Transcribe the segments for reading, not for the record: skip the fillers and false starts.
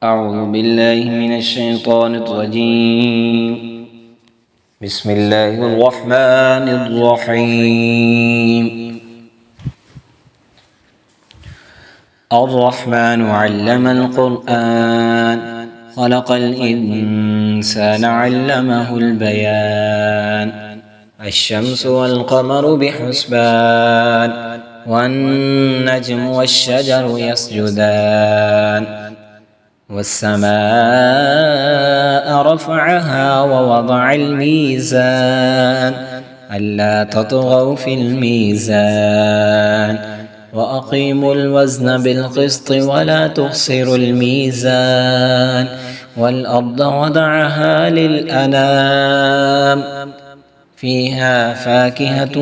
أعوذ بالله من الشيطان الرجيم. بسم الله الرحمن الرحيم. الرحمن علم القرآن خلق الإنسان علمه البيان. الشمس والقمر بحسبان والنجم والشجر يسجدان والسماء رفعها ووضع الميزان ألا تطغوا في الميزان وأقيموا الوزن بالقسط ولا تخسروا الميزان والأرض وضعها للأنام فيها فاكهة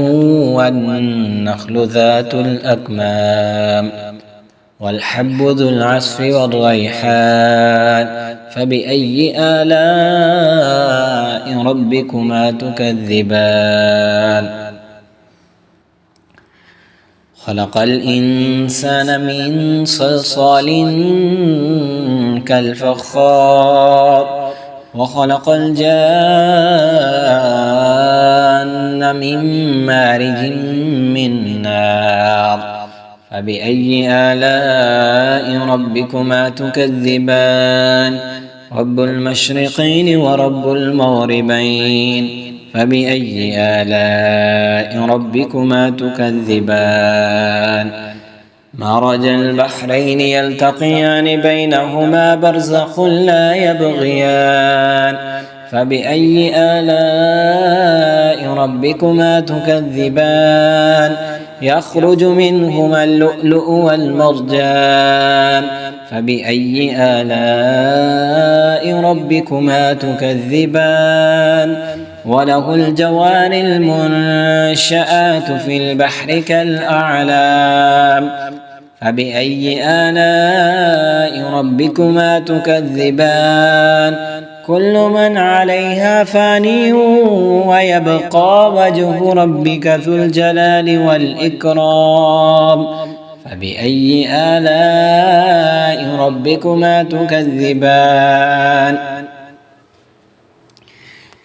والنخل ذات الأكمام والحب ذو العصف والريحان فبأي آلاء ربكما تكذبان. خلق الإنسان من صلصال كالفخار وخلق الجان من مارج من نار فبأي آلاء ربكما تكذبان. رب المشرقين ورب المغربين فبأي آلاء ربكما تكذبان. مرج البحرين يلتقيان بينهما برزخ لا يبغيان فبأي آلاء ربكما تكذبان. يخرج منهما اللؤلؤ والمرجان فبأي آلاء ربكما تكذبان. وله الجوار المنشآت في البحر كالأعلام فبأي آلاء ربكما تكذبان. كل من عليها فان ويبقى وجه ربك ذو الجلال والإكرام فبأي آلاء ربكما تكذبان.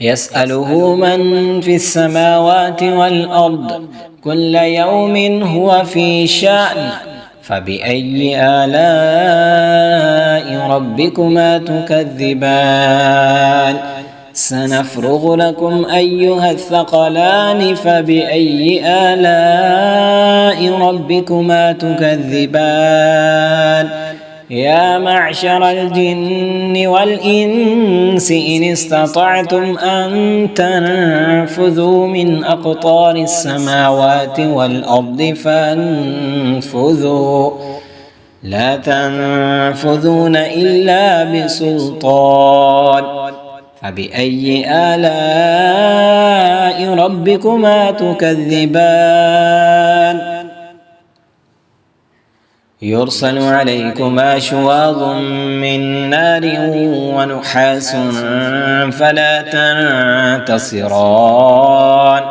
يسأله من في السماوات والأرض كل يوم هو في شأن فبأي آلاء ربكما تكذبان. سنفرغ لكم أيها الثقلان فبأي آلاء ربكما تكذبان. يا معشر الجن والإنس إن استطعتم أن تنفذوا من أقطار السماوات والأرض فانفذوا لا تنفذون إلا بسلطان فبأي آلاء ربكما تكذبان. يرسل عليكما شواظ من نار ونحاس فلا تنتصران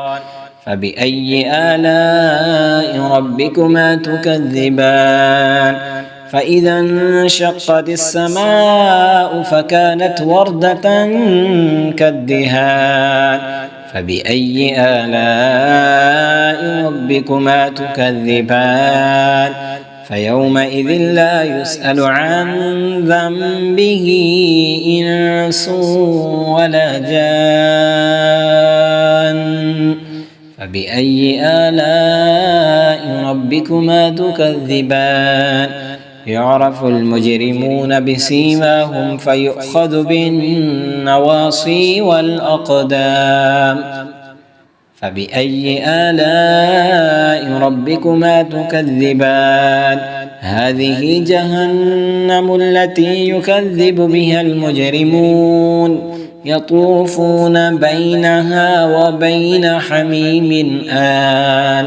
فبأي آلاء ربكما تكذبان. فإذا انشقت السماء فكانت وردة كالدهان فبأي آلاء ربكما تكذبان. فيومئذ لا يسأل عن ذنبه إنس ولا جان فبأي آلاء ربكما تكذبان. يعرف المجرمون بسيماهم فيؤخذ بالنواصي والأقدام فبأي آلاء ربكما تكذبان. هذه جهنم التي يكذب بها المجرمون يطوفون بينها وبين حميم آن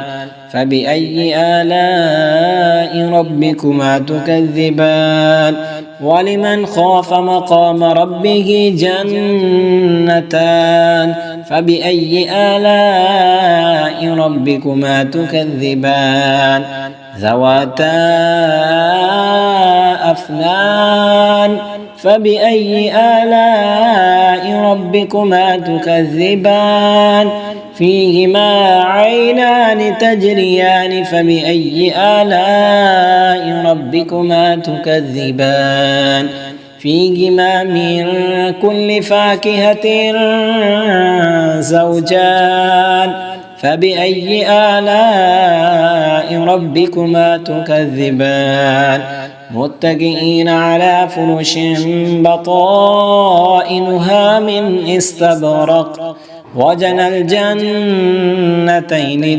فبأي آلاء ربكما تكذبان. ولمن خاف مقام ربه جنتان فبأي آلاء ربكما تكذبان. ذواتا أفنان فبأي آلاء ربكما تكذبان فيهما عينان تجريان فبأي آلاء ربكما تكذبان فيهما من كل فاكهة زوجان فبأي آلاء ربكما تكذبان متكئين على فرش بطائنها من استبرق وجنى الجنتين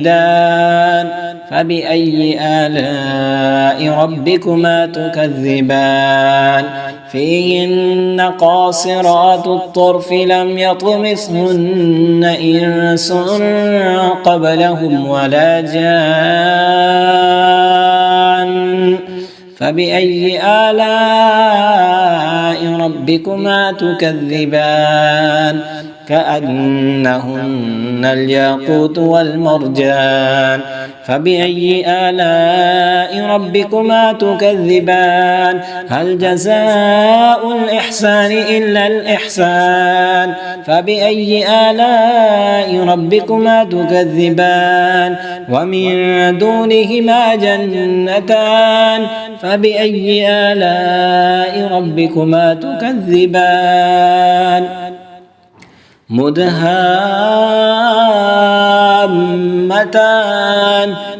دان فبأي آلاء ربكما تكذبان فيهن قاصرات الطرف لم يطمثهن إنس قبلهم ولا جان فبأي آلاء ربكما تكذبان كأنهن الياقوت والمرجان فبأي آلاء ربكما تكذبان هل جزاء الإحسان إلا الإحسان فبأي آلاء ربكما تكذبان ومن دونهما جنتان فبأي آلاء ربكما تكذبان مدهامتان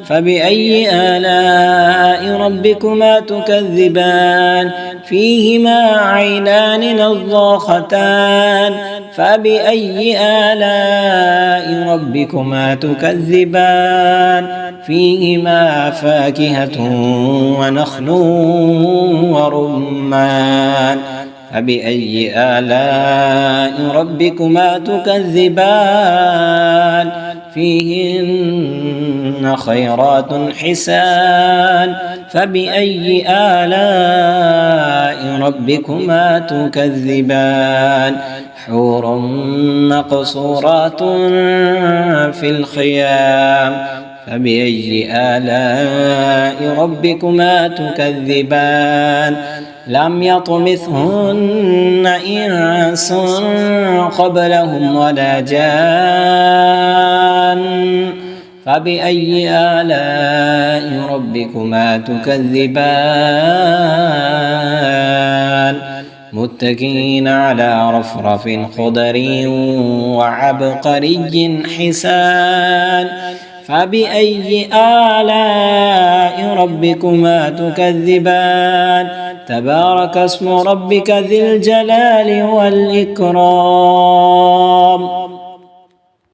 فبأي آلاء ربكما تكذبان فيهما عينان نضاختان فبأي آلاء ربكما تكذبان فيهما فاكهة ونخل ورمان فبأي آلاء ربكما تكذبان فيهن خيرات حسان فبأي آلاء ربكما تكذبان حور مقصورات في الخيام فبأي آلاء ربكما تكذبان لم يطمثهن إنس قبلهم ولا جان فبأي آلاء ربكما تكذبان متكئين على رفرف خضر وعبقري حسان فبأي آلاء ربكما تكذبان تبارك اسم ربك ذي الجلال والإكرام